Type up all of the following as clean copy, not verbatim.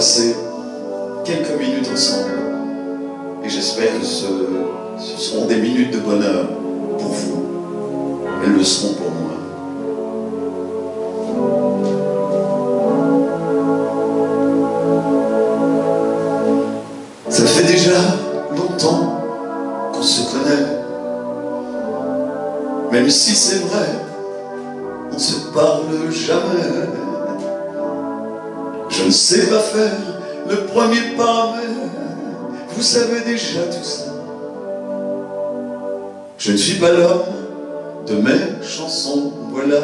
passer quelques minutes ensemble. Et j'espère que ce seront des minutes de bonheur pour vous. Elles le seront pour moi. Ça fait déjà longtemps qu'on se connaît. Même si c'est vrai, on se parle jamais. Je ne sais pas faire le premier pas, mais vous savez déjà tout ça. Je ne suis pas l'homme de mes chansons, voilà.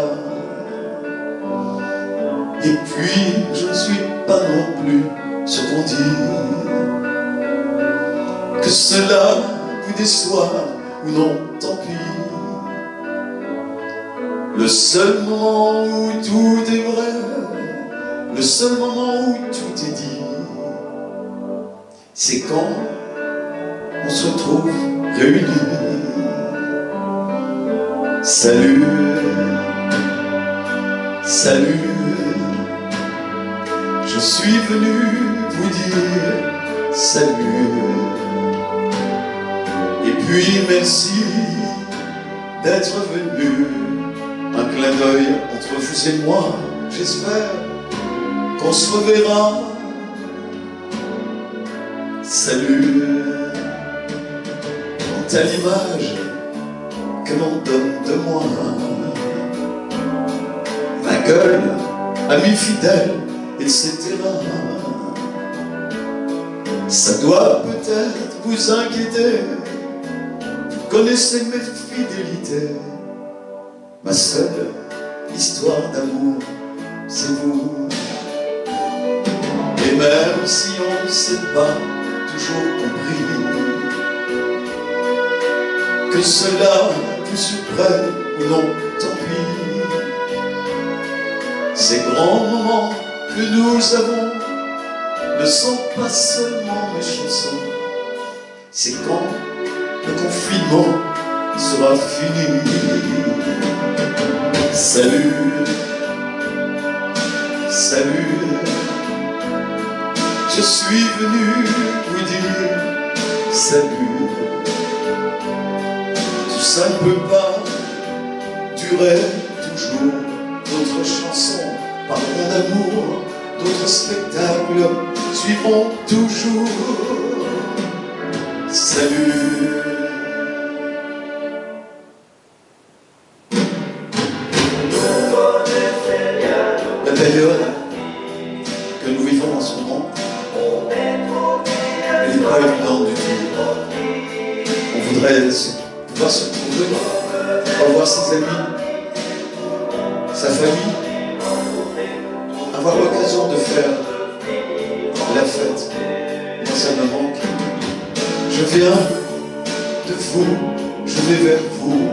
Et puis, je ne suis pas non plus ce qu'on dit. Que cela vous déçoive ou non, tant pis. Le seul moment où tout est vrai, le seul moment où tout est dit, c'est quand on se retrouve réunis. Salut, salut, je suis venu vous dire salut. Et puis merci d'être venu. Un clin d'œil entre vous et moi, j'espère qu'on se reverra. Salut, quant à l'image que l'on donne de moi, ma gueule, ami fidèle, etc. Ça doit peut-être vous inquiéter. Vous connaissez mes fidélités. Ma seule histoire d'amour, c'est vous. Et même si on ne s'est pas toujours compris, que cela vous surprenne ou non, tant pis. Ces grands moments que nous avons ne sont pas seulement mes chansons. C'est quand le confinement sera fini. Salut, salut, je suis venu vous dire salut. Tout ça ne peut pas durer toujours. D'autres chansons parleront d'amour, d'autres spectacles suivront toujours. Salut. La période que nous vivons en ce moment, elle n'est pas évidente du tout. On voudrait pouvoir se retrouver, revoir ses amis, sa famille, avoir l'occasion de faire la fête. Et ça me manque. Je viens de vous, je vais vers vous.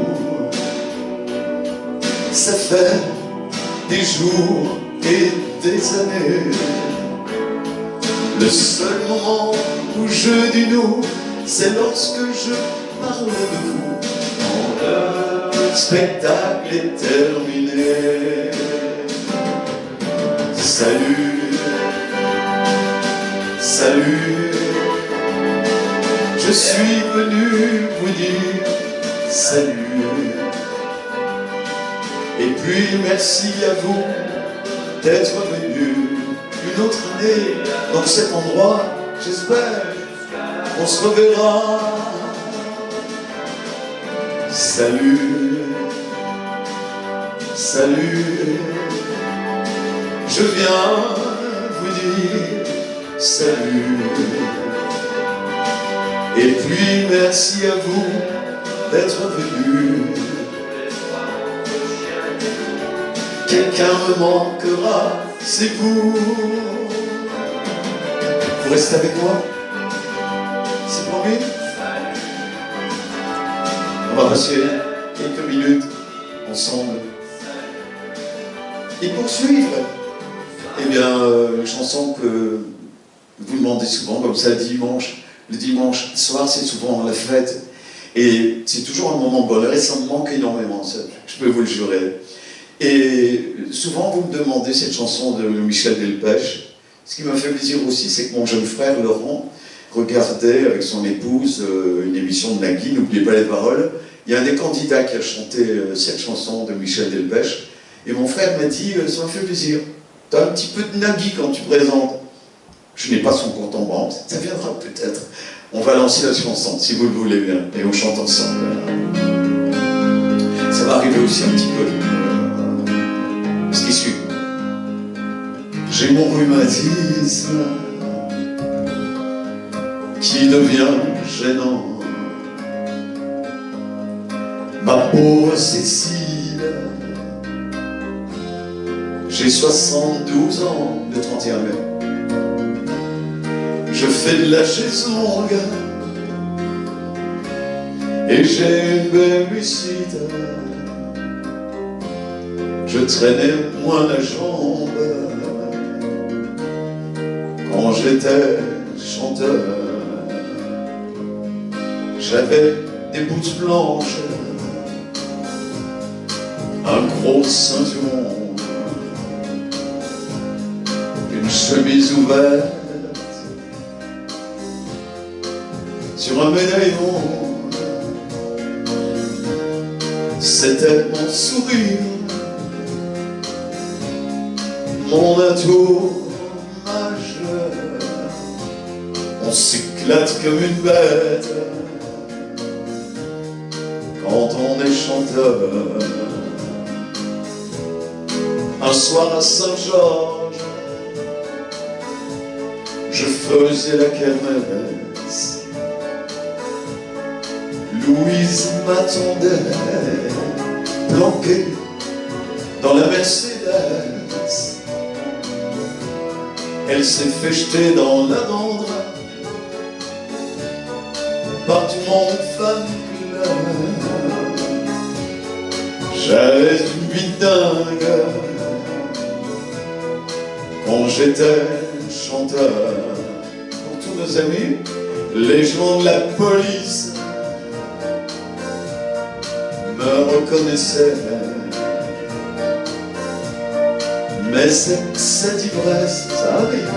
Ça fait des jours et des années. Le seul moment où je dis nous, c'est lorsque je parle de vous. Quand le spectacle est terminé. Salut, salut, je suis venu vous dire salut. Et puis merci à vous d'être venu une autre année dans cet endroit. J'espère qu'on se reverra. Salut, salut, je viens vous dire salut. Et puis merci à vous d'être venu. Quelqu'un me manquera, c'est vous. Vous restez avec moi? C'est promis? On va passer quelques minutes ensemble. Et poursuivre, eh bien, une chanson que vous demandez souvent, comme ça, dimanche. Le dimanche soir, c'est souvent la fête. Et c'est toujours un moment de bonheur et ça me manque énormément, ça, je peux vous le jurer. Et souvent, vous me demandez cette chanson de Michel Delpech, Ce qui m'a fait plaisir aussi, c'est que mon jeune frère Laurent regardait avec son épouse une émission de Nagui, n'oubliez pas les paroles. Il y a un des candidats qui a chanté cette chanson de Michel Delpech, et mon frère m'a dit « ça m'a fait plaisir, tu as un petit peu de Nagui quand tu présentes ». Je n'ai pas son compte en banque, ça viendra peut-être. On va lancer la chanson, si vous le voulez bien, et on chante ensemble. Ça va arriver aussi un petit peu. Ce qui suit. J'ai mon rhumatisme qui devient gênant. Ma pauvre Cécile, j'ai 72 ans le 31 mai. Je fais de la chaise longue et j'ai une babysitter. Je traînais moins la jambe quand j'étais chanteur. J'avais des bouts blanches, un gros ceinturon, une chemise ouverte sur un médaillon. C'était mon sourire, mon atout majeur. On s'éclate comme une bête quand on est chanteur. Un soir à Saint-Georges, je faisais la kermesse. Louise m'attendait, planquée dans la Mercedes. Elle s'est fait jeter dans la Dandre par tout mon fan club. J'avais une vie dingue quand j'étais chanteur. Pour tous nos amis, les gens de la police me reconnaissaient. Mais cette ivresse, ça arrive,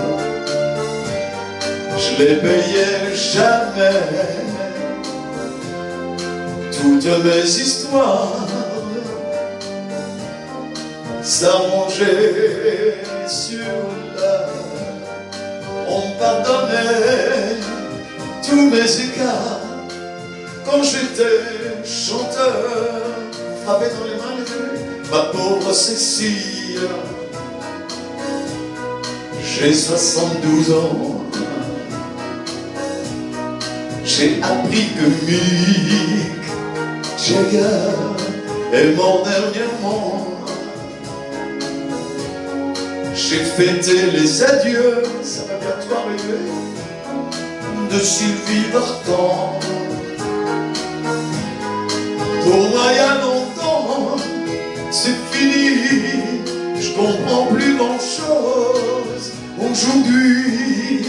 je les payais jamais. Toutes mes histoires s'arrangeaient sur l'heure. On me pardonnait tous mes écarts quand j'étais chanteur. Frappé dans les mains, les yeux, ma pauvre Cécile, j'ai 72 ans. J'ai appris que Mick Jagger est mort dernièrement. J'ai fêté les adieux, ça va bientôt arriver, de Sylvie Vartan. Pour moi, il y a longtemps, c'est fini. Je comprends plus grand-chose aujourd'hui,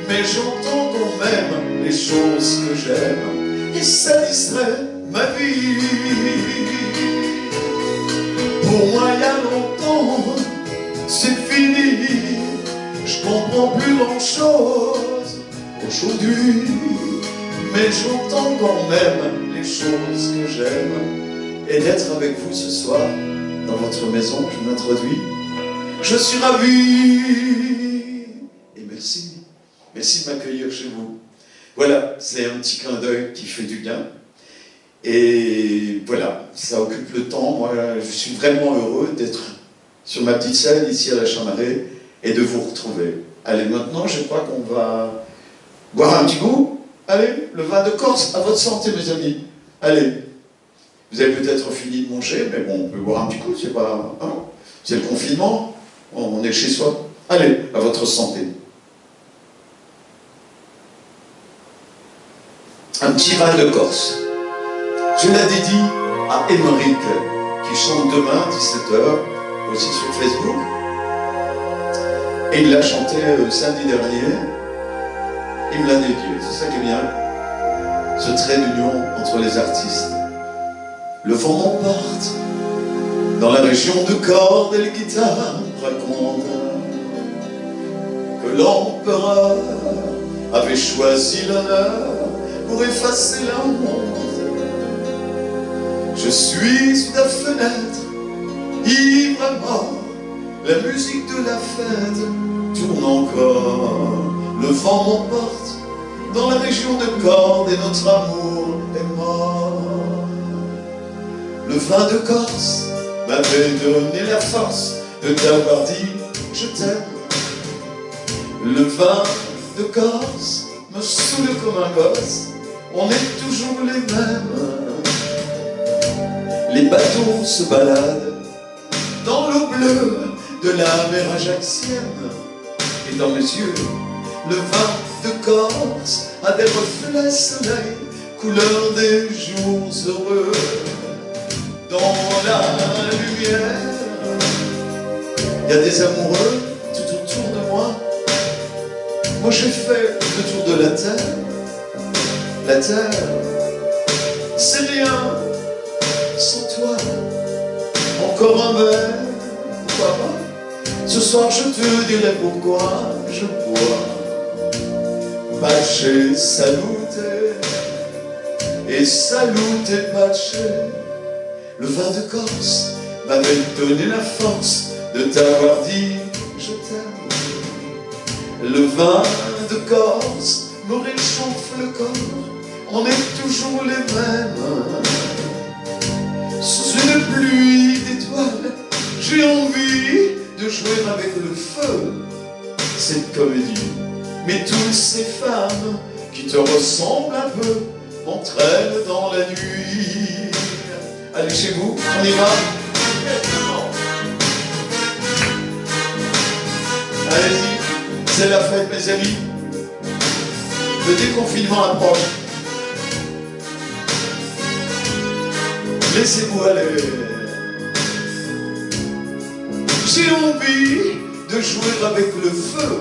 mais j'entends quand même les choses que j'aime, et ça distrait ma vie. Pour moi, il y a longtemps, c'est fini. Je comprends plus grand-chose aujourd'hui, mais j'entends quand même les choses que j'aime. Et d'être avec vous ce soir dans votre maison, je m'introduis. Je suis ravi et merci. Merci de m'accueillir chez vous. Voilà, c'est un petit clin d'œil qui fait du bien. Et voilà, ça occupe le temps. Moi, je suis vraiment heureux d'être sur ma petite scène ici à la Chamarrée et de vous retrouver. Allez, maintenant, je crois qu'on va boire un petit coup. Allez, le vin de Corse, à votre santé, mes amis. Allez. Vous avez peut-être fini de manger, mais bon, on peut boire un petit coup, c'est pas... Hein, c'est le confinement, on est chez soi. Allez, à votre santé. Un petit vin de Corse. Je la dédie à Émeric, qui chante demain, 17h, aussi sur Facebook. Et il l'a chanté samedi dernier. Il me l'a dédié, c'est ça qui est bien. Ce trait d'union entre les artistes. Le vent m'emporte dans la région de cordes et les guitares racontent que l'empereur avait choisi l'honneur pour effacer la honte. Je suis sous ta fenêtre, ivre à mort, la musique de la fête tourne encore. Le vent m'emporte dans la région de Cordes et notre amour est mort. Le vin de Corse m'avait donné la force de t'avoir dit je t'aime. Le vin de Corse me saoule comme un gosse, on est toujours les mêmes. Les bateaux se baladent dans l'eau bleue de la mer ajaxienne. Et dans mes yeux, le vin de Corse a des reflets soleil, couleur des jours heureux. Dans la lumière, il y a des amoureux tout autour de moi. Moi j'ai fait le tour de la terre. La terre, c'est rien sans toi. Encore un verre, pourquoi pas? Ce soir je te dirai pourquoi je bois. Pace, salute, et salute, pace. Le vin de Corse m'avait donné la force de t'avoir dit je t'aime. Le vin de Corse me réchauffe le corps, on est toujours les mêmes. Sous une pluie d'étoiles, j'ai envie de jouer avec le feu. Cette comédie, mais toutes ces femmes qui te ressemblent un peu m'entraînent dans la nuit. Allez chez vous, on y va. Allez-y, c'est la fête mes amis. Le déconfinement approche. Laissez-vous aller. J'ai envie de jouer avec le feu.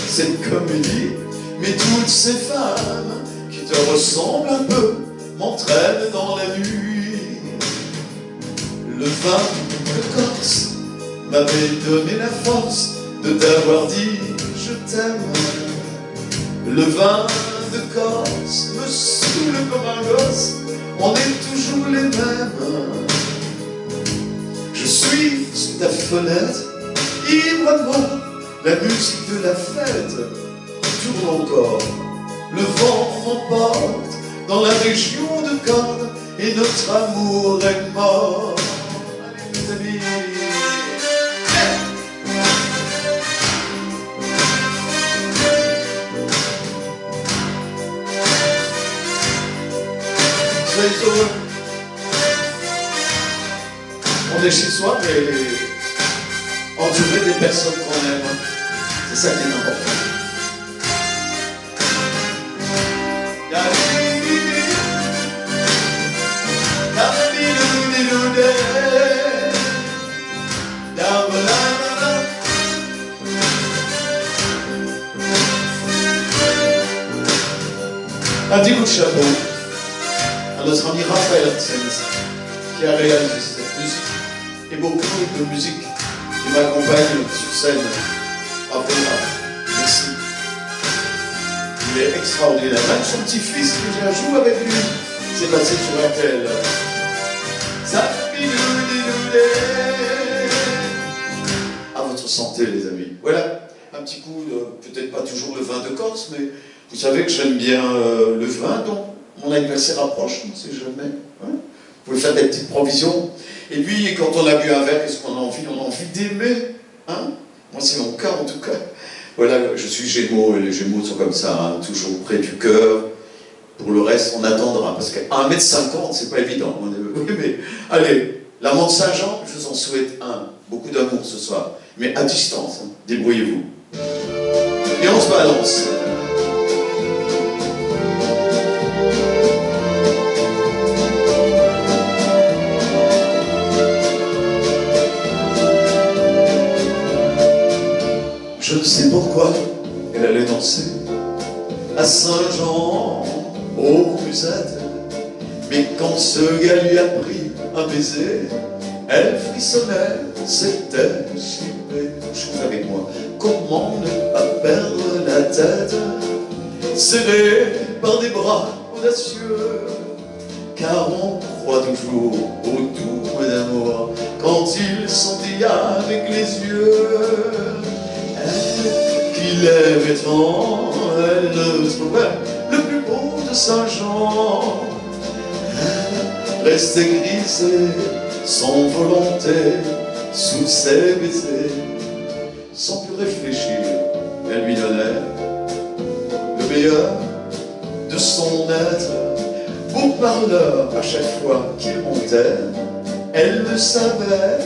Cette comédie, mais toutes ces femmes qui te ressemblent un peu m'entraînent dans la nuit. Le vin de Corse m'avait donné la force de t'avoir dit je t'aime. Le vin de Corse me saoule comme un gosse, on est toujours les mêmes. Je suis sous ta fenêtre, ivre à moi, la musique de la fête tourne encore. Le vent m'emporte dans la région de Cordes et notre amour est mort. Allez mes amis. Soyez heureux. On est chez soi, mais entouré des personnes qu'on aime. C'est ça qui est important. Un petit coup de chapeau à notre ami Raphaël Arsens qui a réalisé cette musique et beaucoup de musique qui m'accompagne sur scène. Raphaël, merci. Il est extraordinaire. Même son petit-fils que j'ai un jour avec lui s'est passé sur RTL. À votre santé les amis. Voilà, un petit coup, peut-être pas toujours le vin de Corse, mais vous savez que j'aime bien le vin, donc mon anniversaire approche, on ne sait jamais. Hein, vous pouvez faire des petites provisions. Et puis, quand on a bu un verre, qu'est-ce qu'on a envie? On a envie d'aimer. Hein, moi, c'est mon cas, en tout cas. Voilà, je suis Gémeaux, et les Gémeaux sont comme ça, hein, toujours près du cœur. Pour le reste, on attendra, parce qu'à 1m50, c'est pas évident. Oui, mais allez, la Mont Saint-Jean, je vous en souhaite beaucoup d'amour ce soir. Mais à distance, hein, débrouillez-vous. Et on se balance. Je ne sais pourquoi elle allait danser à Saint-Jean, aux musettes. Mais quand ce gars lui a pris un baiser, elle frissonnait, c'était chimé. Chante avec moi. comment ne pas perdre la tête, serré par des bras audacieux, car on croit toujours au doux d'amour quand ils sont dit avec les yeux. Elle qui l'aimait tant, elle le trouvait le plus beau de Saint-Jean. Elle restait grisée sans volonté sous ses baisers. Sans plus réfléchir, elle lui donnait le meilleur de son être. Beau parleur à chaque fois qu'il montait, elle le savait,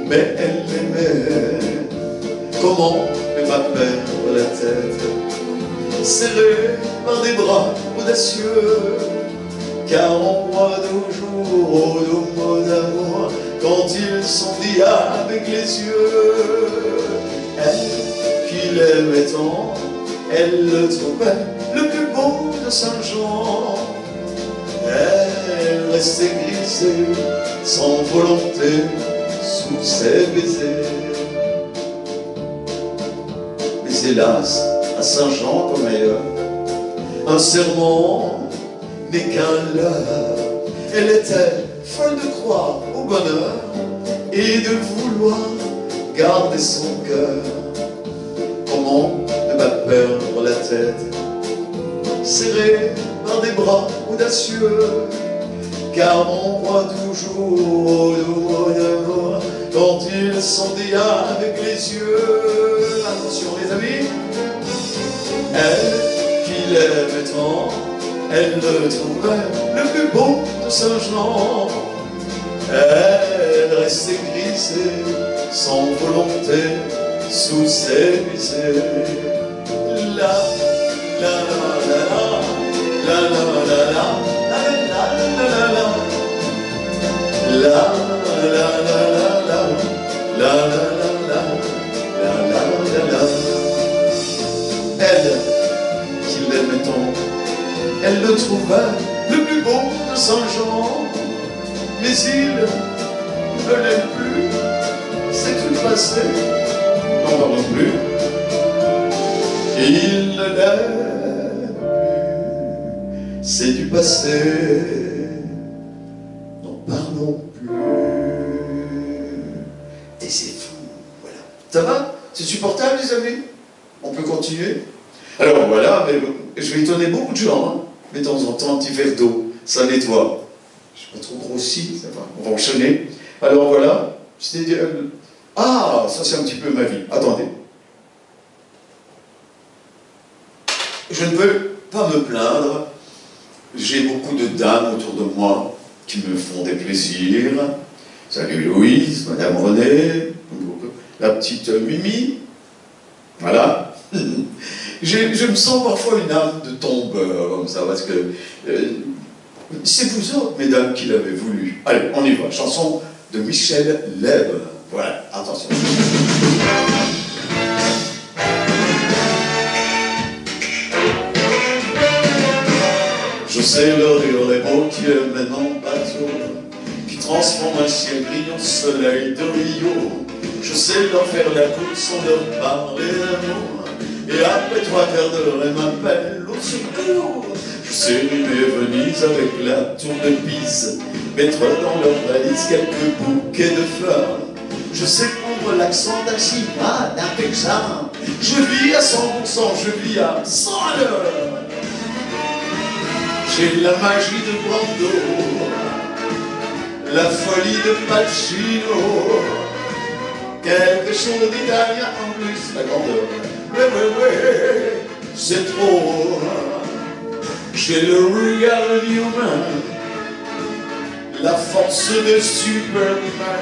mais elle l'aimait. Comment ne pas perdre la tête, serré par des bras audacieux, car on croit toujours aux doux mots d'amour quand ils sont dits avec les yeux. Elle qui l'aimait tant, elle le trouvait le plus beau de Saint-Jean. Elle restait grisée sans volonté sous ses baisers. Mais hélas, à Saint-Jean comme ailleurs, un serment n'est qu'un leurre. Elle était folle de croire au bonheur et de vouloir garder son cœur. Comment ne pas perdre la tête, serré par des bras audacieux, car on croit toujours au doux d'amour quand ils sont dits avec les yeux. Attention les amis, elle qui l'aimait tant, elle le trouvait le plus beau de Saint-Jean. Elle restait grisée sans volonté sous ses baisers. La la la la la la la la la la la la la. Elle qui l'aimait tant, elle le trouvait le plus beau de Saint-Jean. Mais il ne l'aime plus, c'est tout passé, n'en parlons plus. Il ne l'aime plus, c'est du passé, n'en parlons plus. Et c'est fou, voilà. Ça va? C'est supportable les amis? On peut continuer? Alors voilà, mais je vais étonner beaucoup de gens, hein. Mais de temps en temps un petit verre d'eau, ça nettoie. Je ne suis pas trop grossi, ça va. On va enchaîner. Alors voilà, ah, ça c'est un petit peu ma vie. Attendez. Je ne peux pas me plaindre. J'ai beaucoup de dames autour de moi qui me font des plaisirs. Salut Louise, Madame René, la petite Mimi. Voilà. Je me sens parfois une âme de tombeur, comme ça, parce que c'est vous autres, mesdames, qui l'avez voulu. Allez, on y va. Chanson de Michel Lève. Voilà, attention. Je sais leur dire les mots qui mènent en bateau, qui transforment un ciel brillant, soleil de Rio. Je sais leur faire la course, on leur parler d'amour. Et après 3 quarts d'heure, elle m'appelle au secours. Je sais rimer Venise avec la tour de Pise, mettre dans leur valise quelques bouquets de fleurs. Je sais prendre l'accent d'un Chinois, d'un Texan. Je vis à 100%, je vis à 100 à l'heure. J'ai la magie de Brando, la folie de Pacino, quelque chose d'italien en plus, la grandeur. Ouais, c'est trop. J'ai le regard humain, la force de Superman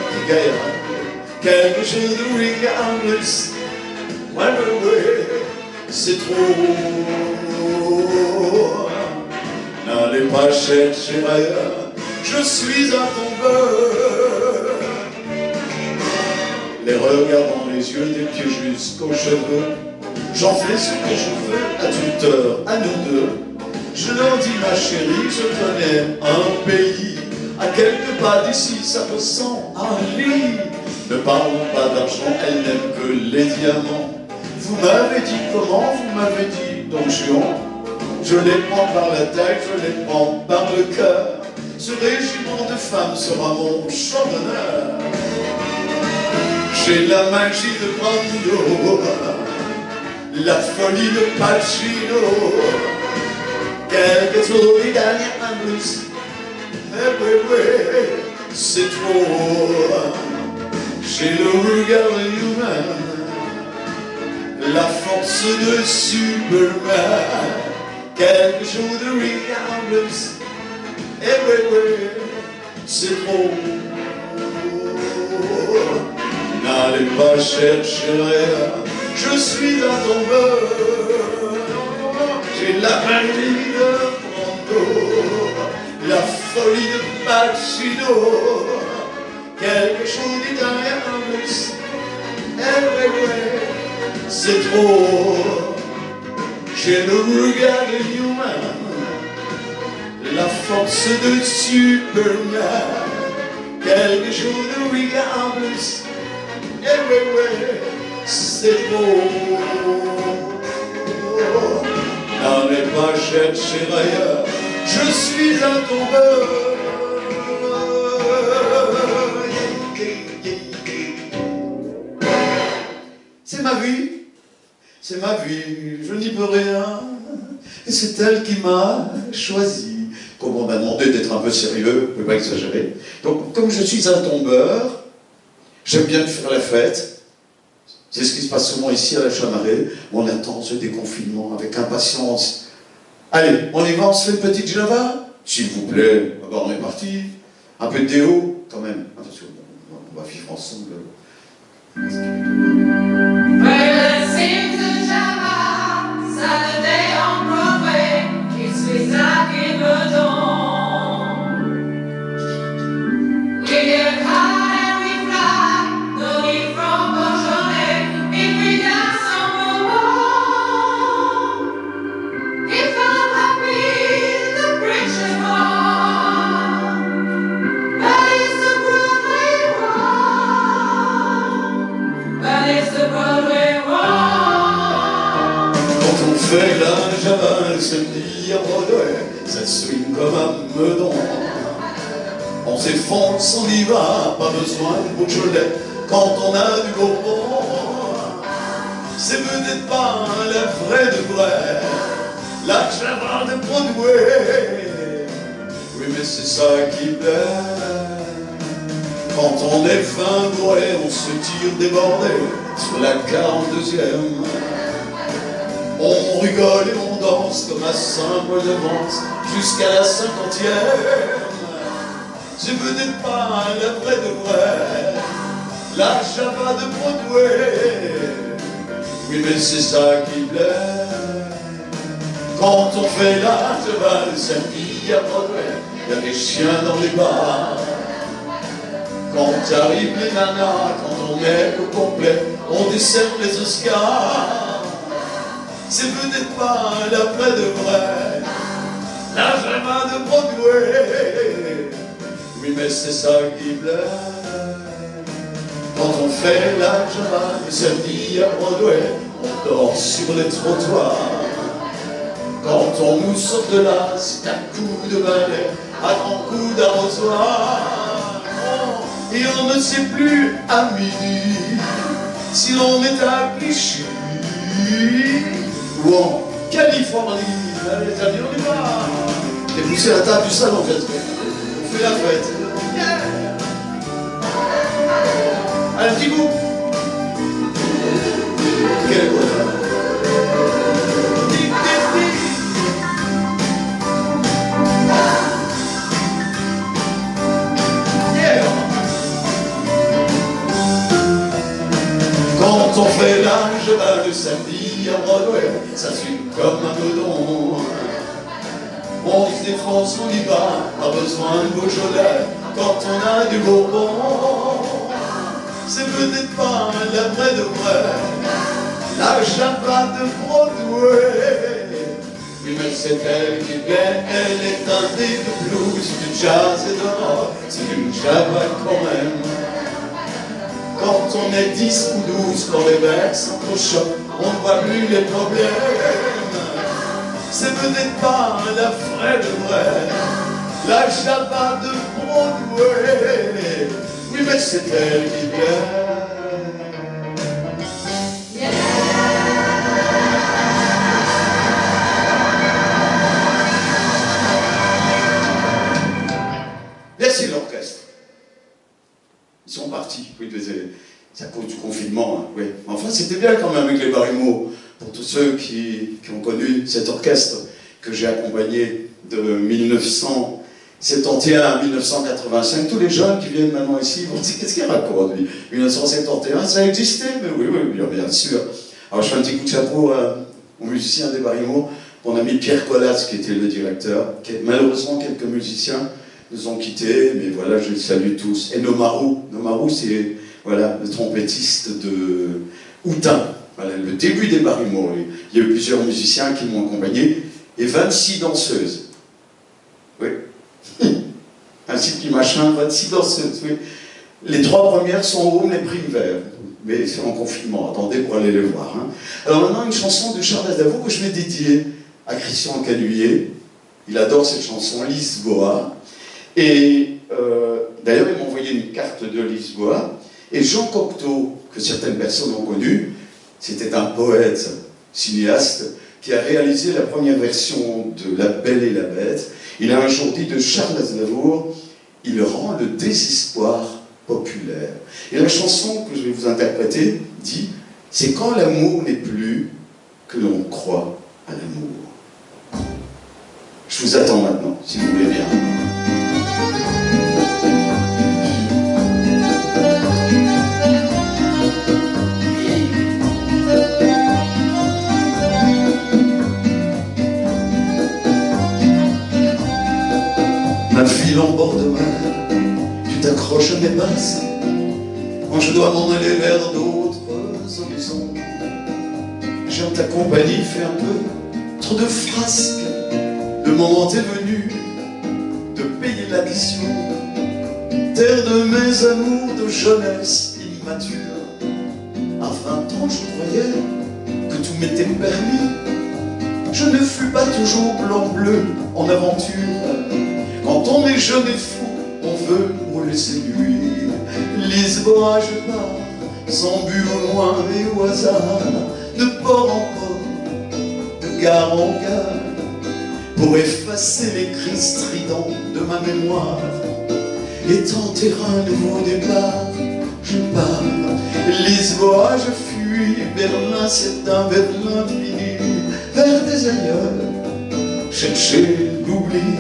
qui gagne, quelque chose de regard en plus. Ouais, c'est trop. N'allez pas chercher ailleurs, je suis un tombeur. Les regards dans les yeux, des pieds jusqu'aux cheveux. J'en fais ce que je veux à toute heure, à nous deux. Je leur dis ma chérie, je connais un pays à quelques pas d'ici, ça ressemble à un lit. Ne parlons pas d'argent, elle n'aime que les diamants. Vous m'avez dit comment, vous m'avez dit Don Juan. Je les prends par la tête, je les prends par le cœur. Ce régiment de femmes sera mon champ d'honneur. J'ai la magie de Brando, la folie de Pacino, quelques tours d'Italian blues. Eh oui, oui, c'est trop. J'ai le regard humain, la force de Superman, quelques jours de regard blues. Eh oui, oui, c'est trop. N'allez pas chercher rien, je suis un tombeur. J'ai la magie de Brando, la folie de Pacino, quelque chose d'italien en plus. Eh oui, oui, c'est trop. J'ai le regard humain, la force de Superman, quelque chose de regard en plus. Eh oui, oui, c'est trop. N'allez pas chercher ailleurs, je suis un tombeur. C'est ma vie, c'est ma vie, je n'y peux rien. Et c'est elle qui m'a choisi. Comme on m'a demandé d'être un peu sérieux, je ne peux pas exagérer. Donc, comme je suis un tombeur, j'aime bien faire la fête. C'est ce qui se passe souvent ici à la Chamarée. On attend ce déconfinement avec impatience. Allez, on y va, on se fait une petite Java? S'il vous plaît, d'abord on est parti. Un peu de déo, quand même. Attention, on va vivre ensemble. Fait la Java le samedi à Broadway, ça swing comme un meudon. On s'effonce, on y va, pas besoin de Beaujolais quand on a du Bourbon. C'est peut-être pas la vraie de vrai, la Java de Broadway. Oui, mais c'est ça qui plaît. Quand on est fin bourré, on se tire débordé sur la 42e. On rigole et on danse comme à Saint-Paul-de-Vence jusqu'à la 50e. C'est peut-être pas la vraie de vrai, la Java de Broadway. Oui, mais c'est ça qui plaît. Quand on fait la Java le samedi à Broadway, il y a des chiens dans les bars. Quand arrivent les nanas, quand on est au complet, on dessert les Oscars. C'est peut-être pas la vraie de vrai, la Java de Broadway. Oui, mais c'est ça qui plaît. Quand on fait la Java le samedi à Broadway, on dort sur les trottoirs. Quand on nous sort de là, c'est à coups de balai, à grands coups d'arrosoir. Et on ne sait plus à midi si l'on est à Clichy ou en Californie. Les amis, on y va. T'es poussé la table du salon, en fait. On fait la fête. Yeah. Allez, un petit coup. Quel bonheur. Yeah. Quand on fait la Java le samedi à Broadway, ça suit comme un bedon. On se défonce, on y va, pas besoin de Beaujolais quand on a du Bourbon. C'est peut-être pas la vraie de vrai, la Java de Broadway. Oui, mais c'est elle qui plaît, elle est teintée de blues, du jazz et de rock. C'est une Java quand même. Quand on est 10 ou 12, quand les mecs sont au choc, on ne voit plus les problèmes. C'est peut-être pas la vraie de vrai, la Java de Broadway. Oui, mais c'est elle qui plaît. Merci l'orchestre. Ils sont partis. Oui, désolé. C'est à cause du confinement. Hein. Oui. Enfin, c'était bien quand même avec les Barimo. Pour tous ceux qui ont connu cet orchestre que j'ai accompagné de 1971 à 1985. Tous les jeunes qui viennent maintenant ici vont dire qu'est-ce qu'il raconte lui 1971, ça existait, mais oui, bien sûr. Alors je fais un petit coup de chapeau aux musiciens des Barimo, mon ami Pierre Collas qui était le directeur. Malheureusement, quelques musiciens nous ont quittés, mais voilà, je les salue tous. Et Nomaru, c'est voilà, le trompettiste de Outin. Voilà, le début des Barimo. Il y a eu plusieurs musiciens qui m'ont accompagné et 26 danseuses. Oui. Ainsi que machin, 26 danseuses. Oui. Les 3 premières sont au home, les primes verts. Mais c'est en confinement, attendez pour aller les voir. Hein. Alors maintenant, une chanson de Charles Aznavour que je vais dédier à Christian Canuillet. Il adore cette chanson, Lisboa. Et d'ailleurs, il m'a envoyé une carte de Lisboa. Et Jean Cocteau, que certaines personnes ont connu, c'était un poète, cinéaste, qui a réalisé la première version de La Belle et la Bête. Il a un jour dit de Charles Aznavour, il rend le désespoir populaire. Et la chanson que je vais vous interpréter dit, c'est quand l'amour n'est plus que l'on croit à l'amour. Je vous attends maintenant, si vous voulez bien. Ma fille en bord de mer, tu t'accroches à mes passes, quand je dois m'en aller vers d'autres horizons. J'ai en ta compagnie fait un peu trop de frasques, le moment est venu de payer l'addition. Terre de mes amours de jeunesse immature, à 20 ans je croyais que tout m'était permis. Je ne fus pas toujours blanc-bleu en aventure. Quand on est jeune et fou, on veut rouler ses nuits. Lisboa, je pars, sans but au loin et au hasard, de port en port, de gare en gare, pour effacer les cris stridents de ma mémoire et tenter un nouveau départ. Je pars, Lisboa, je fuis vers l'incertain, vers l'infini, vers des ailleurs, chercher l'oubli.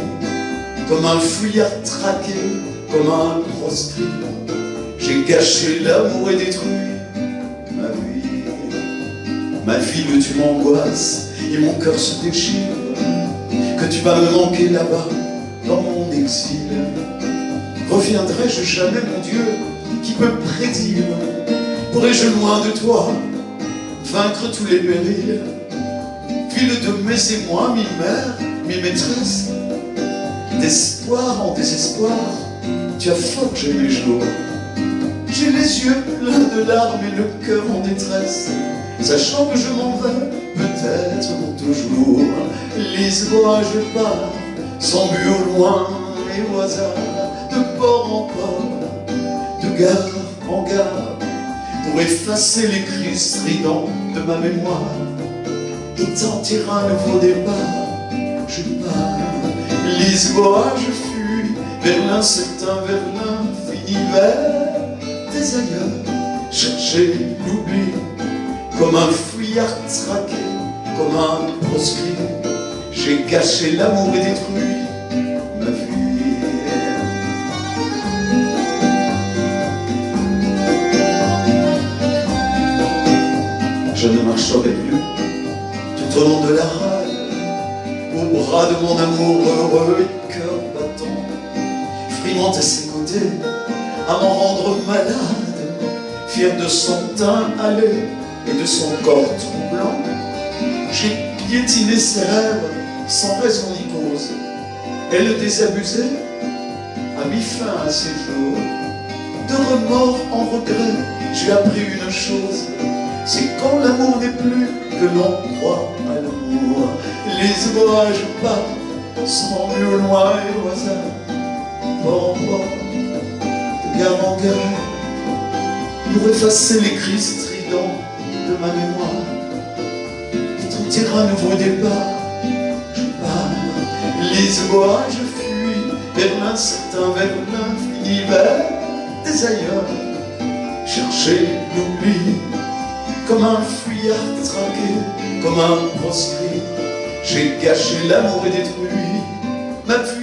Comme un fouillard traqué, comme un proscrit, j'ai gâché l'amour et détruit ma vie. Ma ville, tu m'angoisses et mon cœur se déchire, que tu vas me manquer là-bas, dans mon exil. Reviendrai-je jamais, mon Dieu, qui peut prédire? Pourrais-je loin de toi vaincre tous les périls? Ville de mes émois, mi-mère, mi-maîtresse, d'espoir en désespoir, tu as forgé mes jours. J'ai les yeux pleins de larmes et le cœur en détresse, sachant que je m'en vais, peut-être pour toujours. Lisboa, je pars, sans but au loin et au hasard, de port en port, de gare en gare, pour effacer les cris stridents de ma mémoire et tenter un nouveau départ. Je pars, Lisboa, je fuis vers l'incertain, vers l'infini, vers des ailleurs, chercher l'oubli, comme un fouillard traqué, comme un proscrit. J'ai gâché l'amour et détruit ma vie. Je ne marcherai plus tout au long de la raille, au bras de mon amour heureux et cœur battant, frimant à ses côtés, à m'en rendre malade, fier de son teint hâlé et de son corps troublant. J'ai piétiné ses rêves sans raison ni cause, et le désabusé a mis fin à ses jours. De remords en regret, j'ai appris une chose, C'est quand l'amour n'est plus que l'on croit à l'amour. Les orages partent, semblent au loin et au hasard. Port en port, de gare en gare, pour effacer les cris stridents de ma mémoire. Et ton terrain nouveau départ, je pars. Les orages fuient vers l'incertain, vers l'infini, vers des ailleurs. Chercher l'oubli, comme un fuyard traqué, comme un proscrit. J'ai gâché l'amour et détruit ma vie.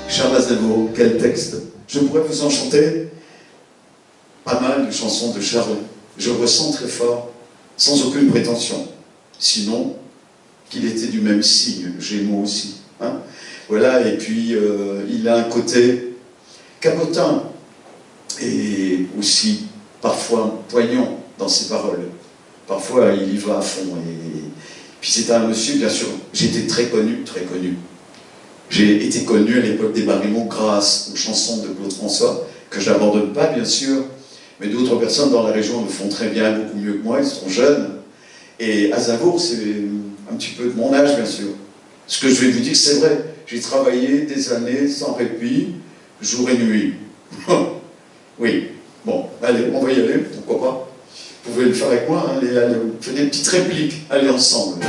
Charles Aznavour, quel texte! Je pourrais vous en chanter pas mal de chansons de Charles. Je ressens très fort, sans aucune prétention. Sinon, qu'il était du même signe, Gémeaux aussi. Hein, voilà, et puis il a un côté cabotin et aussi parfois poignant dans ses paroles. Parfois il y va à fond. Et puis c'est un monsieur, bien sûr, j'étais très connu, très connu. J'ai été connu à l'époque des Barimont grâce aux chansons de Claude François, que je n'abandonne pas, bien sûr, mais d'autres personnes dans la région le font très bien, beaucoup mieux que moi, ils sont jeunes. Et Aznavour, c'est un petit peu de mon âge, bien sûr. Ce que je vais vous dire, c'est vrai. J'ai travaillé des années sans répit, jour et nuit. Oui. Bon, allez, on va y aller, pourquoi pas. Vous pouvez le faire avec moi, hein, allez, faites des petites répliques, allez ensemble.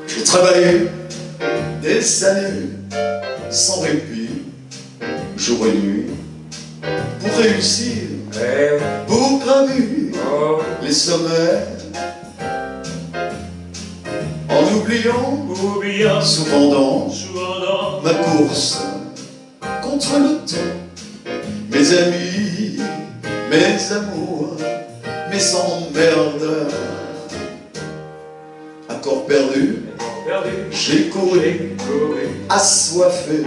J'ai travaillé des années sans répit, jour et nuit, pour réussir, pour gravir les sommets, en oubliant souvent dans ma course contre le temps, mes amis, mes amours, mes emmerdes. Accord perdu, j'ai couru, assoiffé,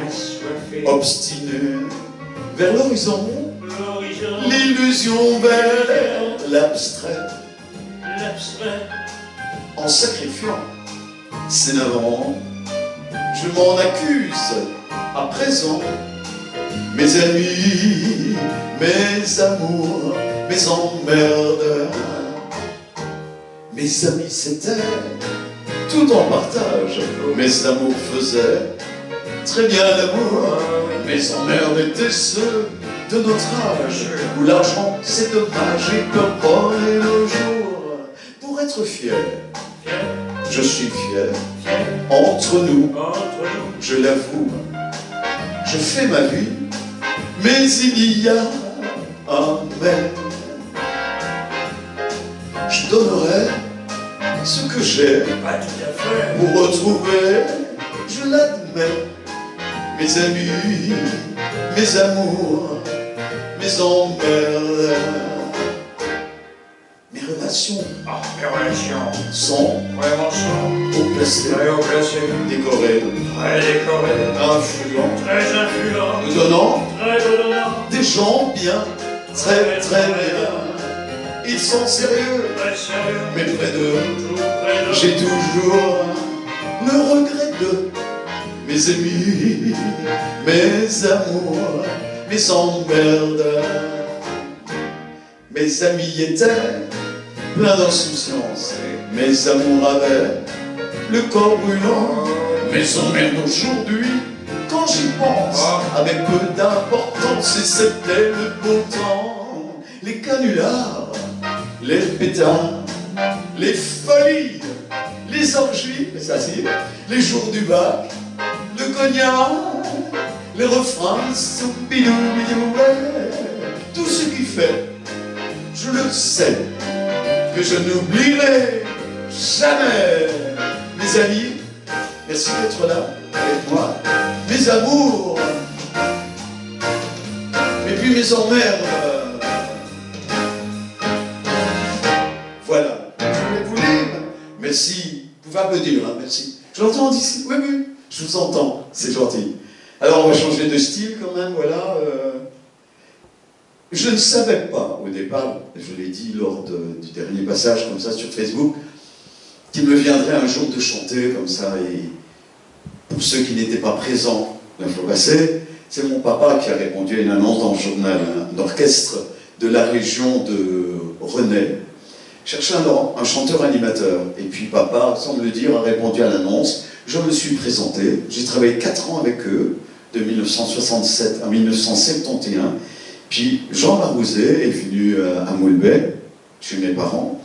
obstiné, vers l'horizon, l'illusion vers l'abstrait, en sacrifiant ces 9 ans, je m'en accuse à présent. Mes amis, mes amours, mes emmerdes. Mes amis c'était tout en partage, mes amours faisaient très bien l'amour. Mes emmerdes étaient ceux de notre âge, où l'argent c'est dommage et que voler le jour. Pour être fier, je suis fier, entre nous, je l'avoue, je fais ma vie, mais il y a un mais. Je donnerai ce que j'ai pour retrouver, je l'admets, mes amis, mes amours, mes emmerdes. Mes relations sont haut placées, décorées, influents, nous donnant des gens bien, très très bien. Ils sont sérieux, mais près d'eux, j'ai toujours le regret de mes amis, mes amours, mes emmerdes. Mes amis étaient pleins d'insouciance, mes amours avaient le corps brûlant. Mes emmerdes aujourd'hui, quand j'y pense, avec peu d'importance, et c'était le beau temps. Les canulars, les pétards, les folies, les orgies, ça c'est, les jours du bac, le cognac, les refrains, soupidou, bidou, tout ce qui fait, je le sais, que je n'oublierai jamais. Mes amis, merci d'être là avec moi, mes amours, et puis mes emmerdes. Voilà, je voulais vous lire. Merci, vous pouvez applaudir, hein, merci. Je l'entends d'ici, oui, oui, je vous entends, c'est gentil. Alors on va changer de style quand même, voilà. Je ne savais pas au départ, je l'ai dit lors du dernier passage comme ça sur Facebook, qu'il me viendrait un jour de chanter comme ça. Et pour ceux qui n'étaient pas présents l'info passée, c'est mon papa qui a répondu à une annonce dans le journal, un orchestre de la région de Rennais. Cherchait un chanteur-animateur. Et puis papa, sans me le dire, a répondu à l'annonce. Je me suis présenté. J'ai travaillé 4 ans avec eux, de 1967 à 1971. Puis Jean Marouzet est venu à Moulbet, chez mes parents,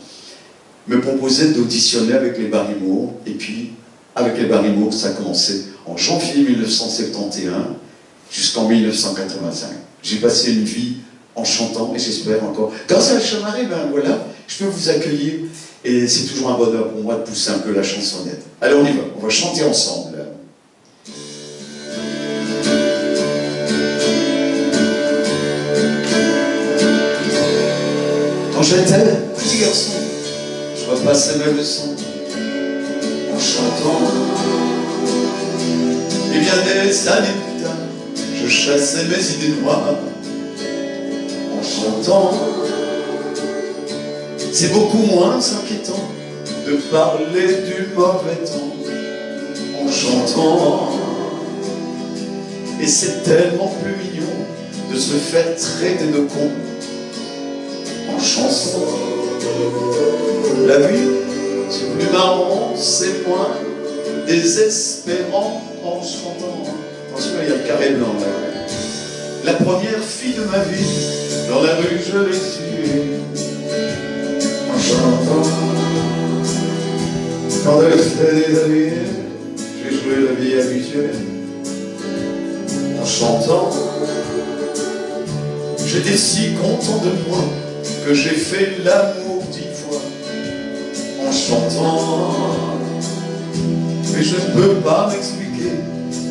me proposer d'auditionner avec les Barrymore. Et puis, avec les Barrymore, ça a commencé en janvier 1971 jusqu'en 1985. J'ai passé une vie en chantant, et j'espère encore. Grâce à la chamarrée, ben voilà, je peux vous accueillir, et c'est toujours un bonheur pour moi de pousser un peu la chansonnette. Allez, on va chanter ensemble. Quand j'étais petit garçon, je repassais mes leçons en chantant. Et bien des années plus tard, je chassais mes idées noires en chantant. C'est beaucoup moins inquiétant de parler du mauvais temps en chantant. Et c'est tellement plus mignon de se faire traiter de con en chanson. La vie, c'est plus marrant, c'est moins désespérant en chantant. Attention, il y a le carré blanc là. La première fille de ma vie, dans la rue, je l'ai tuée en chantant. Quand elle fait des années, j'ai joué la vie habituelle en chantant. J'étais si content de moi que j'ai fait l'amour 10 fois en chantant. Mais je ne peux pas m'expliquer,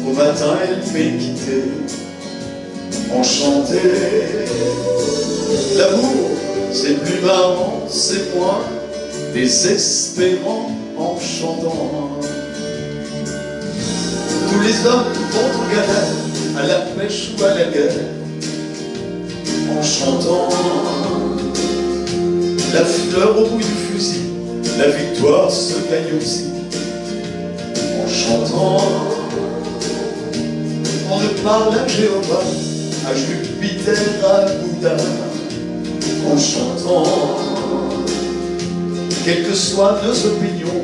au matin elle m'est quittée en chantant. L'amour, c'est plus marrant, c'est moins désespérant en chantant. Tous les hommes vont en galère, à la pêche ou à la guerre en chantant. La fleur au bout du fusil, la victoire se gagne aussi en chantant. On ne parle à Jéhovah, à Jupiter, à Bouddha en chantant. Quelles que soient nos opinions,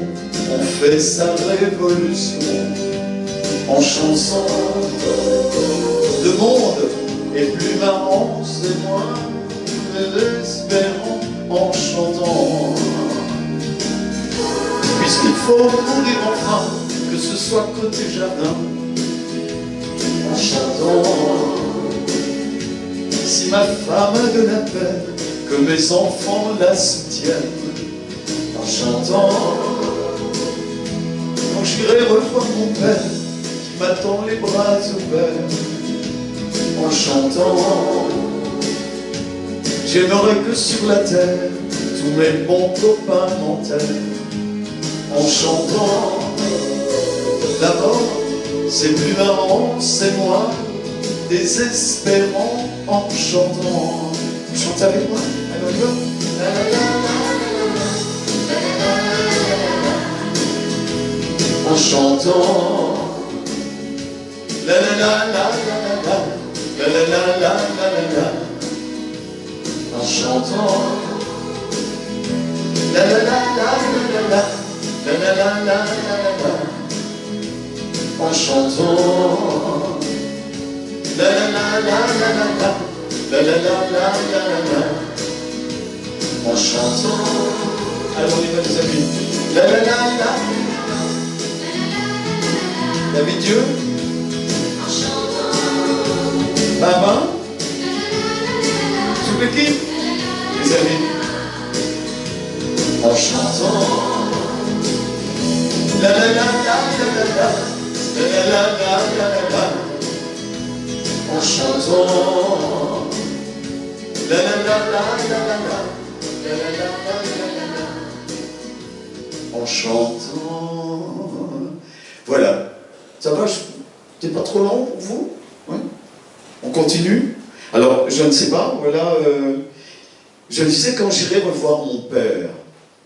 on fait sa révolution en chantant. Le monde est plus marrant, c'est moins désespérant en chantant. Puisqu'il faut mourir enfin, que ce soit côté jardin en chantant. Si ma femme a de la peine, que mes enfants la soutiennent en chantant. Quand j'irai revoir mon père qui m'attend les bras ouverts en chantant. J'aimerais que sur la terre tous mes bons copains m'enterrent en chantant. La mort, c'est plus marrant, c'est moins désespérant en chantant. Chante avec moi, alors go. En chantant. La la la la la la la la la la la la. En chantant. La la la la la la la la la la la. En chantant. La la la la la la la la la la la la. En chantant. Alors on y va les amis. La la la la. La vie de Dieu. En chantant. Maman. Toute l'équipe. Les amis. En chantant. La la la la la la la. La la la la la la. En chantant. La la la la la la la. La la la la la la. En chantant. Voilà. Ça va, c'était pas trop long pour vous? Oui. On continue? Alors, je ne sais pas, voilà. Je me disais, quand j'irai revoir mon père,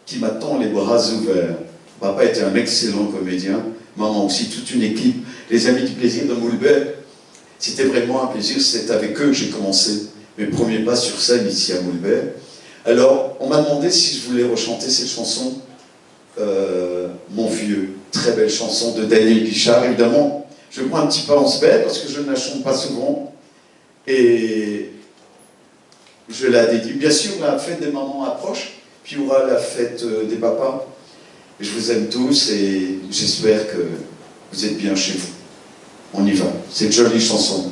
qui m'attend les bras ouverts Papa était un excellent comédien, maman aussi, toute une équipe. Les Amis du Plaisir de Moulbet, c'était vraiment un plaisir, c'est avec eux que j'ai commencé mes premiers pas sur scène ici à Moulbet. Alors, on m'a demandé si je voulais rechanter cette chanson, Mon Vieux, très belle chanson de Daniel Guichard, évidemment. Je prends un petit pas en sped parce que je ne la chante pas souvent. Et je la dédie. Bien sûr, la fête des mamans approche, puis il y aura la fête des papas. Je vous aime tous et j'espère que vous êtes bien chez vous. On y va. C'est une jolie chanson.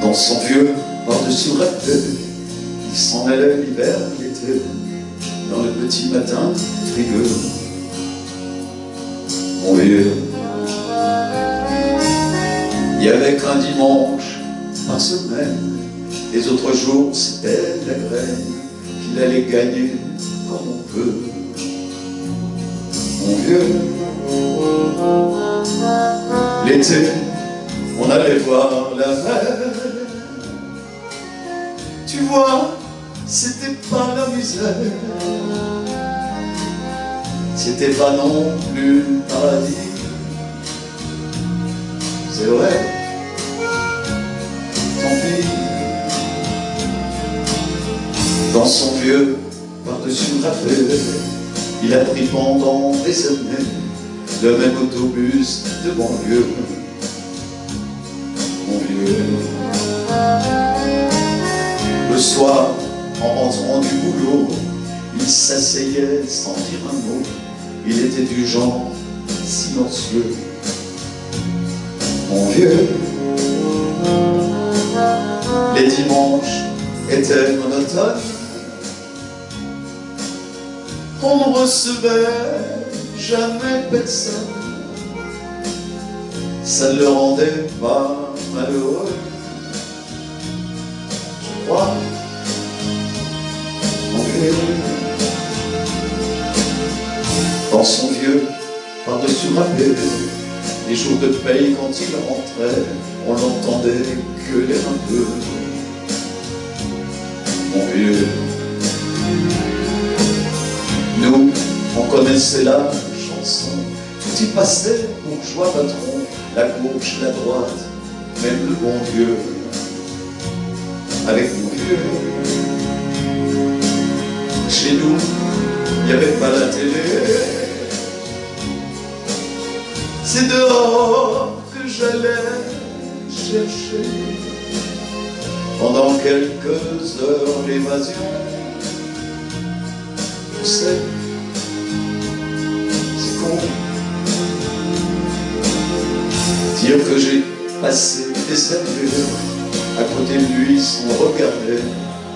Dans son vieux par-dessus le rappel, il s'en allait l'hiver, l'été, dans le petit matin frigueux. Mon vieux, il y avait qu'un dimanche par semaine, les autres jours c'était la graine qu'il allait gagner comme on peut. Mon vieux, l'été, on allait voir la mer. Tu vois, c'était pas la misère, c'était pas non plus le paradis. C'est vrai, tant pis. Dans son vieux par-dessus le rafale, il a pris pendant des années le même autobus de banlieue. Mon vieux, le soir, en rentrant du boulot, il s'asseyait sans dire un mot. Il était du genre silencieux. Mon vieux, les dimanches étaient monotones. On ne recevait jamais personne. Ça ne le rendait pas malheureux, je crois. Mon vieux, dans son vieux par-dessus le rappel, les jours de paye quand il rentrait, on l'entendait gueuler un peu. Mon vieux, nous, on connaissait la chanson, tout y passait, bourgeois patron, la gauche, la droite, même le bon Dieu. Avec mon vieux, chez nous, il n'y avait pas la télé. C'est dehors que j'allais chercher pendant quelques heures l'évasion. Tu sais, c'est con dire que j'ai passé des années à côté de lui sans regarder.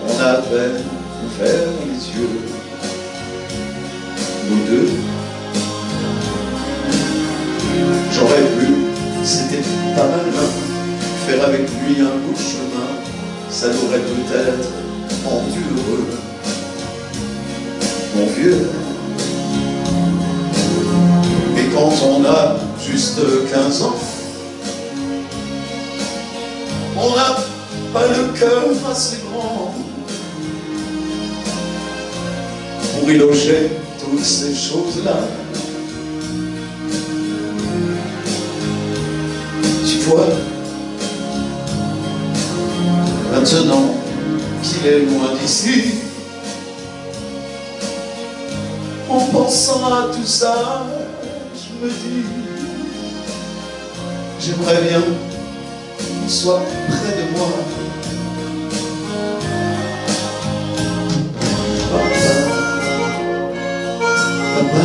On a à peine ouvert les yeux, nous deux. J'aurais pu, c'était pas mal, faire avec lui un bout de chemin, ça l'aurait peut-être rendu heureux. Mon vieux, et quand on a juste 15 ans, on n'a pas le cœur assez grand pour y loger toutes ces choses-là. Tu vois, maintenant qu'il est loin d'ici, en pensant à tout ça, je me dis, j'aimerais bien qu'il soit près de moi. Papa,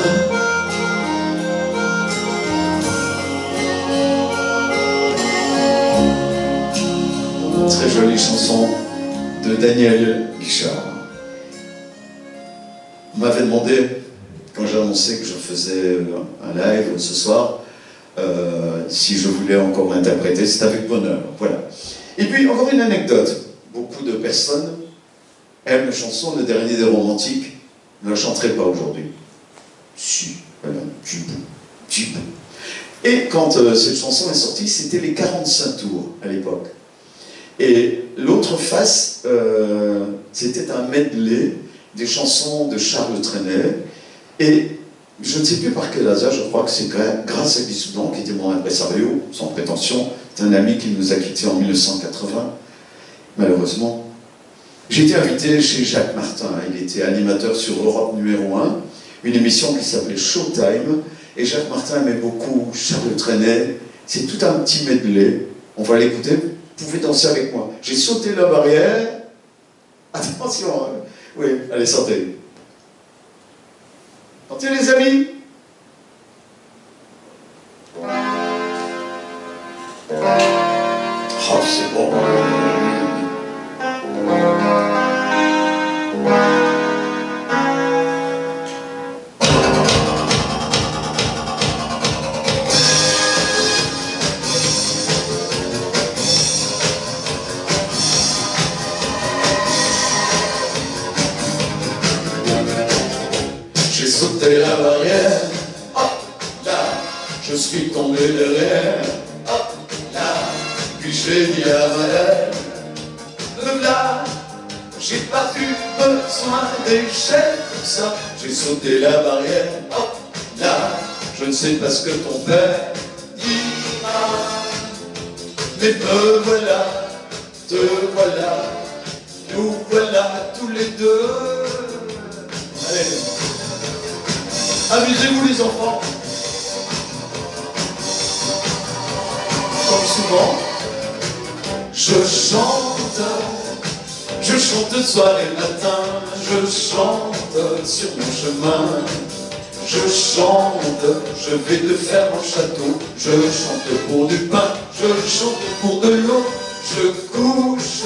très jolie chanson de Daniel Guichard. On m'avait demandé, quand j'ai annoncé que je faisais un live ce soir, si je voulais encore l'interpréter. C'est avec bonheur, voilà. Et puis, encore une anecdote. Beaucoup de personnes aiment la chanson Le Dernier des Romantiques, ne la chanterai pas aujourd'hui. Si, voilà, tu peux. Et quand cette chanson est sortie, c'était les 45 tours à l'époque. Et l'autre face, c'était un medley des chansons de Charles Trenet. Et je ne sais plus par quel hasard, je crois que c'est grâce à Guy Soudan, qui était mon impresario, sans prétention. C'est un ami qui nous a quittés en 1980, malheureusement. J'ai été invité chez Jacques Martin. Il était animateur sur Europe numéro 1, une émission qui s'appelait Showtime. Et Jacques Martin aimait beaucoup Charles Trenet. C'est tout un petit medley. On va l'écouter. Vous pouvez danser avec moi. J'ai sauté la barrière. Attention. Oui, allez, sortez. Sortez les amis. Oh, c'est bon. J'ai sauté la barrière, hop là, je suis tombé derrière, hop là, puis j'ai dit à madame, là, j'ai pas eu besoin d'échelle comme ça, j'ai sauté la barrière, hop là, je ne sais pas ce que ton père dira, mais me voilà, te voilà, nous voilà tous les deux. Allez. Amusez-vous les enfants. Comme souvent, je chante soir et matin, je chante sur mon chemin, je chante, je vais te faire un château, je chante pour du pain, je chante pour de l'eau, je couche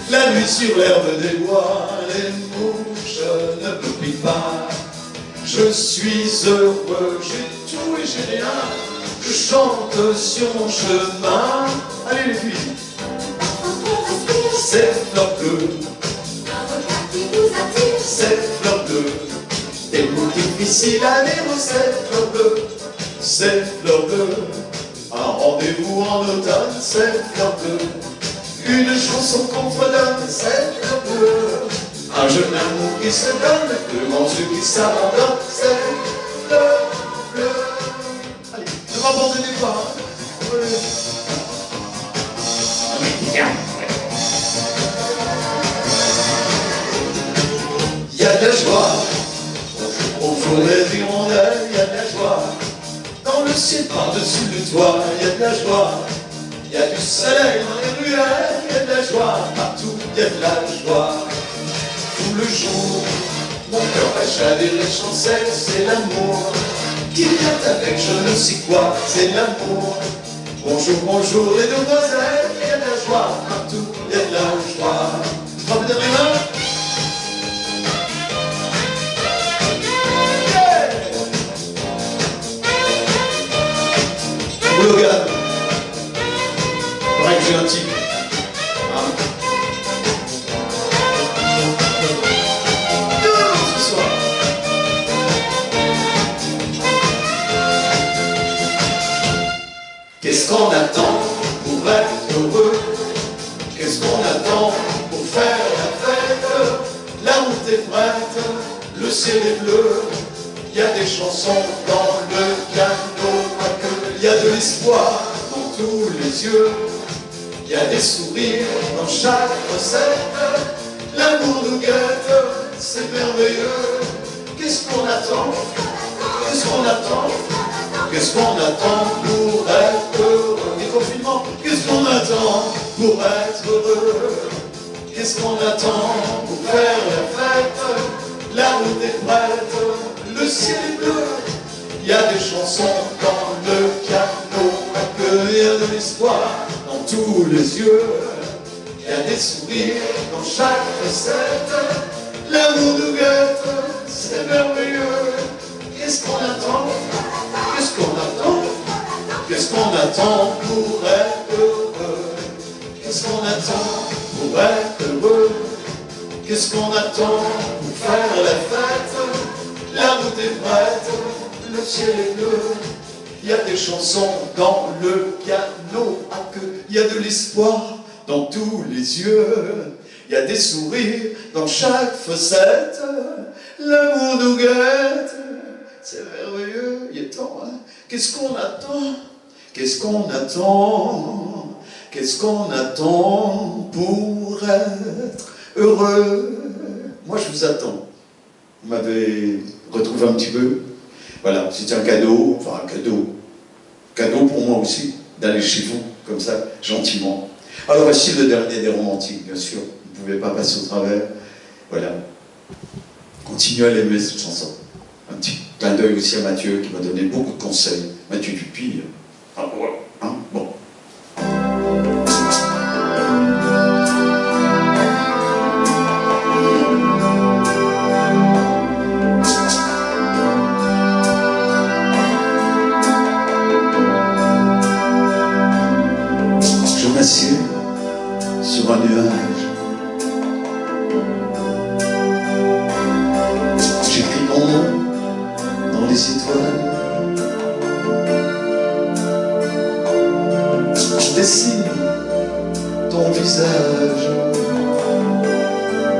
la nuit sur l'herbe des bois, les mouches ne me piquent pas. Je suis heureux, j'ai tout et j'ai rien. Je chante sur mon chemin. Allez les filles. Ces fleurs bleues, ces fleurs bleues, des mots difficiles à lire. Ces fleurs bleues, un rendez-vous en automne. Ces fleurs bleues, une chanson qu'on fredonne. Ces fleurs bleues. Un jeune amour qui se donne, de grands yeux qui s'abandonnent, c'est bleu. Allez, ne m'abandonnez pas. Il y a de la joie, au fond des hirondelles, il y a de la joie. Dans le ciel, par-dessus le toit, il y a de la joie. Il y a du soleil dans les ruelles, il y a de la joie. Partout, il y a de la joie. Tout le jour, mon cœur va chavirer, chancelle, c'est l'amour qui vient avec je ne sais quoi, c'est l'amour. Bonjour, bonjour les demoiselles, il y a de la joie, partout il y a de la joie. Frappez dans les mains. Yeah. Logan, pareil que j'ai un type. Qu'est-ce qu'on attend pour être heureux? Qu'est-ce qu'on attend pour faire la fête? La route est prête, le ciel est bleu. Il y a des chansons dans le piano, pas que. Il y a de l'espoir dans tous les yeux. Il y a des sourires dans chaque recette. L'amour nous guette, c'est merveilleux. Qu'est-ce qu'on attend? Qu'est-ce qu'on attend? Qu'est-ce qu'on attend pour être heureux? Déconfinement, qu'est-ce qu'on attend pour être heureux? Qu'est-ce qu'on attend pour faire la fête? La route est prête, le ciel est bleu. Il y a des chansons dans le piano, pas que. Il y a de l'espoir dans tous les yeux. Il y a des sourires dans chaque recette. L'amour nous guette, c'est merveilleux. Qu'est-ce qu'on attend? Qu'est-ce qu'on attend? Qu'est-ce qu'on attend pour être heureux? Qu'est-ce qu'on attend pour être heureux? Qu'est-ce qu'on attend pour faire la fête? La route est prête, le ciel est bleu. il y a des chansons dans le piano à queue, il y a de l'espoir dans tous les yeux, il y a des sourires dans chaque fossette, l'amour nous guette, c'est merveilleux, il est temps, hein? Qu'est-ce qu'on attend? Qu'est-ce qu'on attend? Qu'est-ce qu'on attend pour être heureux? Moi je vous attends. Vous m'avez retrouvé un petit peu. Voilà, c'était un cadeau, enfin un cadeau pour moi aussi, d'aller chez vous, comme ça, gentiment. Alors voici le dernier des romantiques, bien sûr, vous ne pouvez pas passer au travers. Voilà. Continuez à l'aimer cette chanson. Un petit clin d'œil aussi à Mathieu, qui m'a donné beaucoup de conseils. Mathieu Dupuis. Ah ouais, hein, bon. Je m'assieds sur un nuage. J'écris mon nom dans les étoiles. Je dessine ton visage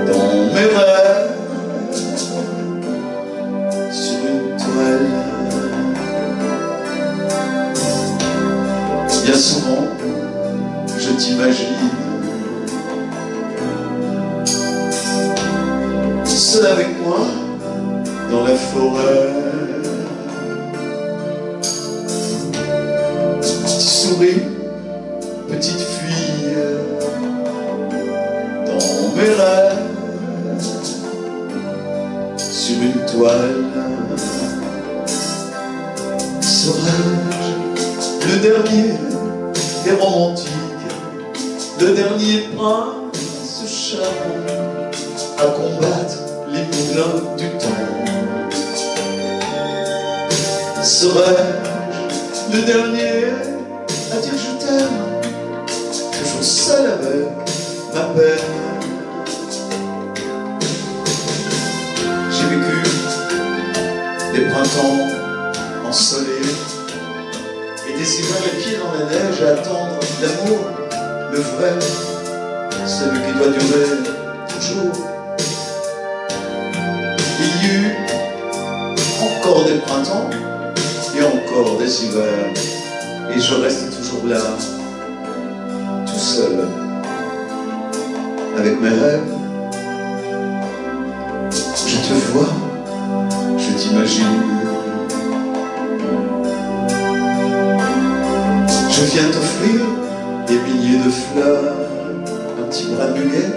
dans mes rêves sur une toile. Bien souvent, je t'imagine seul avec moi dans la forêt. Tu souris, petite fille, dans mes rêves, sur une toile. Serais-je le dernier des romantiques, le dernier prince charmant à combattre les moulins du temps? Serais-je le dernier à dire je t'aime, toujours seul avec ma peine? J'ai vécu des printemps ensoleillés et des hivers les pieds dans la neige à attendre l'amour, le vrai, celui qui doit durer toujours. Il y eut encore des printemps et encore des hivers, et je reste toujours là, tout seul, avec mes rêves. Je te vois, je t'imagine. Je viens t'offrir des milliers de fleurs, un petit bras de muguet.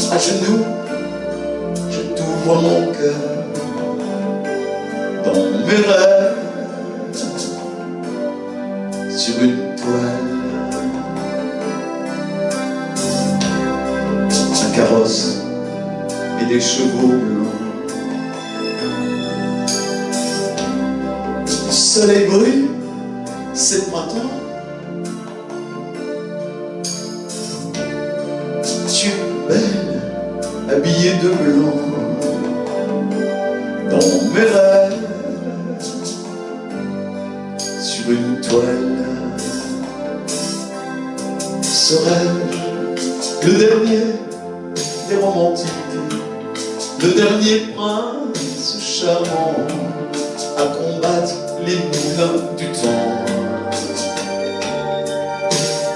À genoux, je t'ouvre mon cœur dans mes rêves sur une toile. Un carrosse et des chevaux blancs. Le soleil brille, c'est le printemps. Tu es belle, habillée de blanc, dans mes rêves, sur une toile. Serais-je le dernier des romantiques, le dernier prince charmant à combattre les moulins du temps?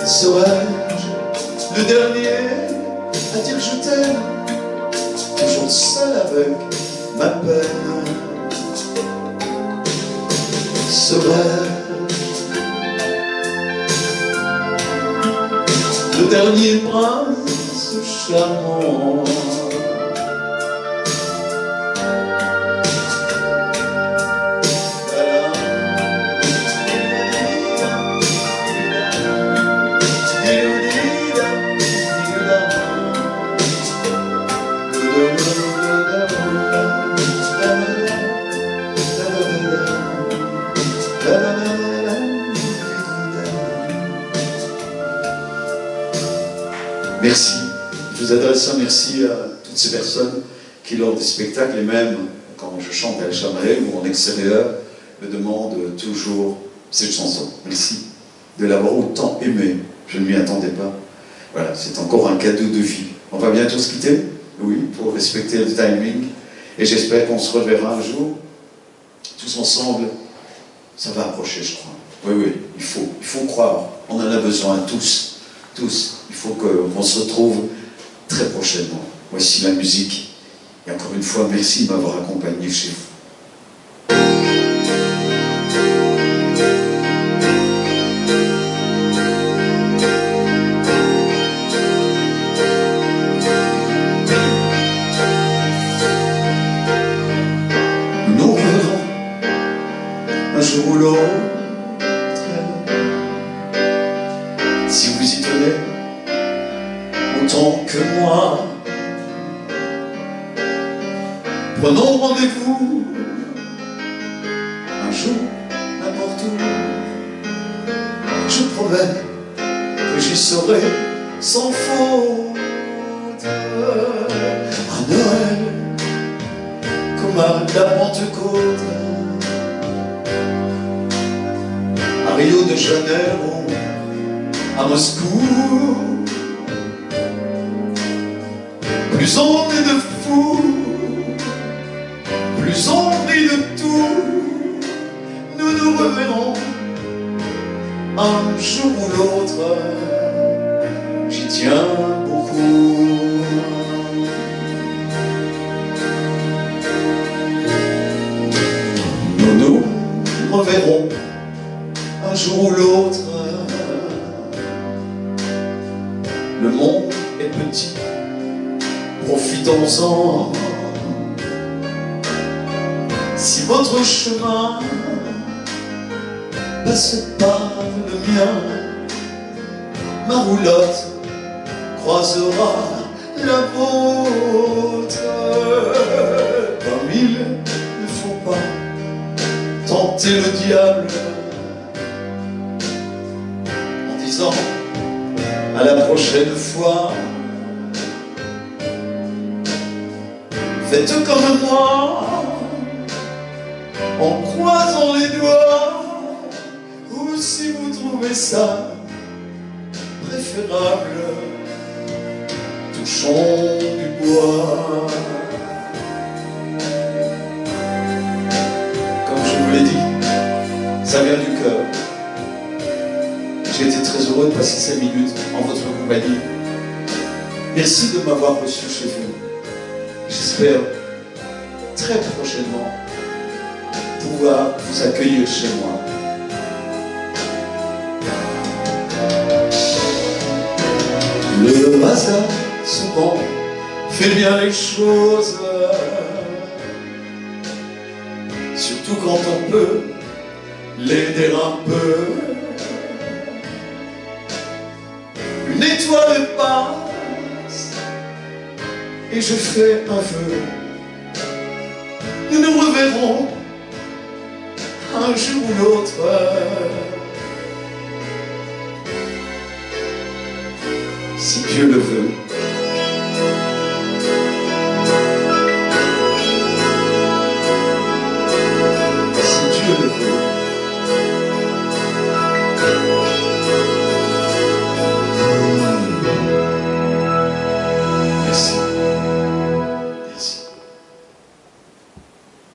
Serais-je le dernier à dire je t'aime, toujours seul avec ma peine? Serais-je le dernier prince charmant Merci. Je vous adresse un merci à toutes ces personnes qui, lors des spectacles, et même quand je chante à la Chambrée ou en extérieur, me demande toujours cette chanson. Merci de l'avoir autant aimée. Je ne m'y attendais pas. Voilà, c'est encore un cadeau de vie. On va bientôt se quitter, oui, pour respecter le timing. Et j'espère qu'on se reverra un jour, tous ensemble. Ça va approcher, je crois. Oui, oui, il faut croire. On en a besoin, tous. Il faut qu'on se retrouve très prochainement. Voici la musique. Et encore une fois, merci de m'avoir accompagné chez vous. Nous verrons un jour ou l'autre, si vous y tenez autant que moi. Prenons rendez-vous un jour, n'importe où. Je promets que j'y serai sans faute. À Noël, comme à la Pentecôte, à Rio de Janeiro, à Moscou. Plus on est de fous, plus on rit de tout. Nous nous reverrons un jour ou l'autre. J'y tiens beaucoup. Nous nous reverrons un jour ou l'autre. Le monde est petit, profitons-en. Si votre chemin passe par le mien, ma roulotte croisera la vôtre. Comme il ne faut pas tenter le diable en disant à la prochaine fois. Faites comme moi, en croisant les doigts, ou si vous trouvez ça préférable, touchons du bois. Comme je vous l'ai dit, ça vient du cœur. J'ai été très heureux de passer ces minutes en votre compagnie. Merci de m'avoir reçu chez vous. J'espère très prochainement pouvoir vous accueillir chez moi. Le hasard souvent fait bien les choses, surtout quand on peut l'aider un peu. Une étoile passe et je fais un vœu. Nous nous reverrons un jour ou l'autre. Si Dieu le veut.